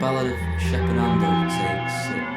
Ballad of Shep and Handel, take 6.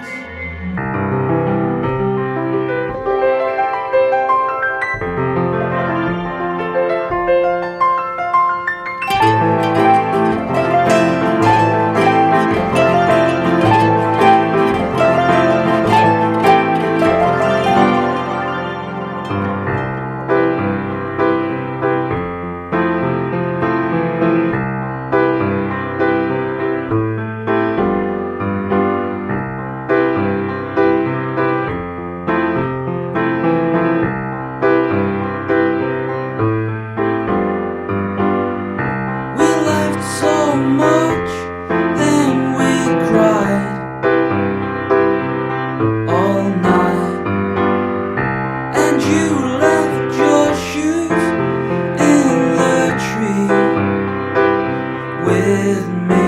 So much, then we cried all night, and you left your shoes in the tree with me.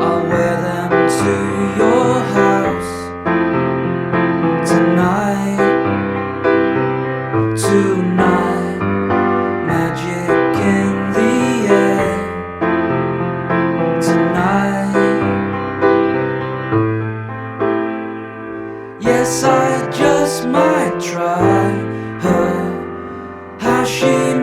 I'll wear them to your house tonight, tonight, magic in the air. Yes, I just might try her, how she